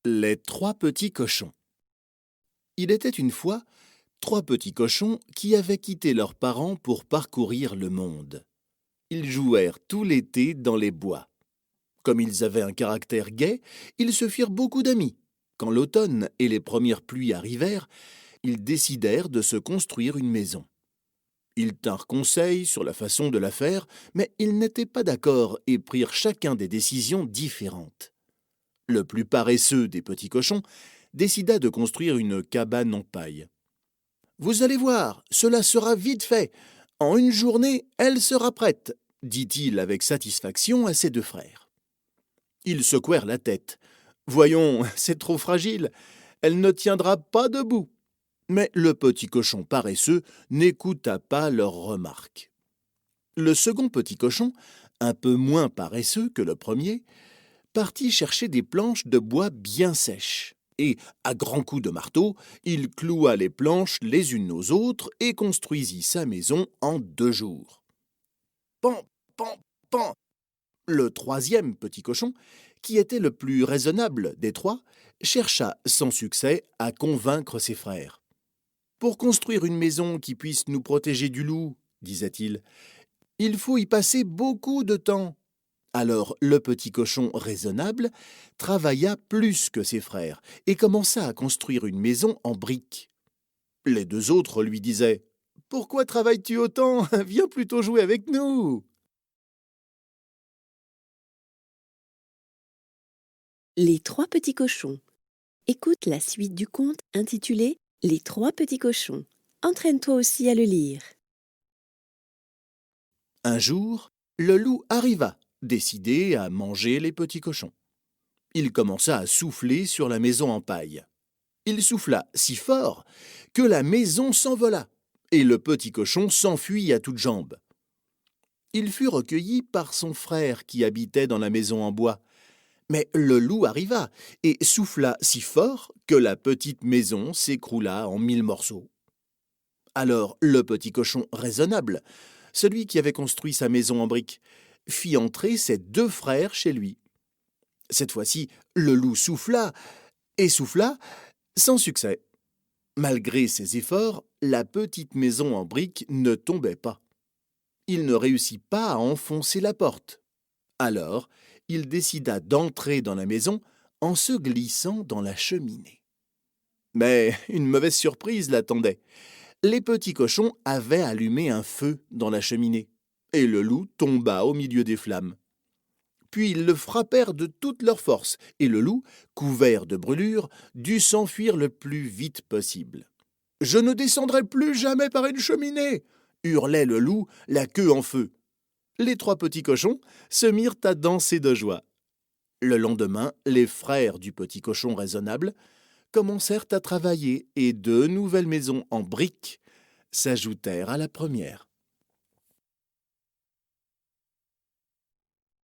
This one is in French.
Les trois petits cochons. Il était une fois trois petits cochons qui avaient quitté leurs parents pour parcourir le monde. Ils jouèrent tout l'été dans les bois. Comme ils avaient un caractère gai, ils se firent beaucoup d'amis. Quand l'automne et les premières pluies arrivèrent, ils décidèrent de se construire une maison. Ils tinrent conseil sur la façon de la faire, mais ils n'étaient pas d'accord et prirent chacun des décisions différentes. Le plus paresseux des petits cochons décida de construire une cabane en paille. « Vous allez voir, cela sera vite fait. En une journée, elle sera prête, » dit-il avec satisfaction à ses deux frères. Ils secouèrent la tête. « Voyons, c'est trop fragile, elle ne tiendra pas debout. » Mais le petit cochon paresseux n'écouta pas leurs remarques. Le second petit cochon, un peu moins paresseux que le premier, partit chercher des planches de bois bien sèches. Et, à grands coups de marteau, il cloua les planches les unes aux autres et construisit sa maison en 2 jours. Pan, pan, pan. Le troisième petit cochon, qui était le plus raisonnable des trois, chercha sans succès à convaincre ses frères. « Pour construire une maison qui puisse nous protéger du loup, disait-il, il faut y passer beaucoup de temps. » Alors le petit cochon raisonnable travailla plus que ses frères et commença à construire une maison en briques. Les deux autres lui disaient « Pourquoi travailles-tu autant? Viens plutôt jouer avec nous !» Les trois petits cochons. Écoute la suite du conte intitulé « Les trois petits cochons ». Entraîne-toi aussi à le lire. Un jour, le loup arriva, décidé à manger les petits cochons. Il commença à souffler sur la maison en paille. Il souffla si fort que la maison s'envola, et le petit cochon s'enfuit à toutes jambes. Il fut recueilli par son frère qui habitait dans la maison en bois. Mais le loup arriva et souffla si fort que la petite maison s'écroula en 1000 morceaux. Alors le petit cochon raisonnable, celui qui avait construit sa maison en briques, fit entrer ses deux frères chez lui. Cette fois-ci, le loup souffla et souffla, sans succès. Malgré ses efforts, la petite maison en briques ne tombait pas. Il ne réussit pas à enfoncer la porte. Alors, il décida d'entrer dans la maison en se glissant dans la cheminée. Mais une mauvaise surprise l'attendait. Les petits cochons avaient allumé un feu dans la cheminée, et le loup tomba au milieu des flammes. Puis ils le frappèrent de toute leur force, et le loup, couvert de brûlures, dut s'enfuir le plus vite possible. « Je ne descendrai plus jamais par une cheminée !» hurlait le loup, la queue en feu. Les trois petits cochons se mirent à danser de joie. Le lendemain, les frères du petit cochon raisonnable commencèrent à travailler et 2 nouvelles maisons en briques s'ajoutèrent à la première.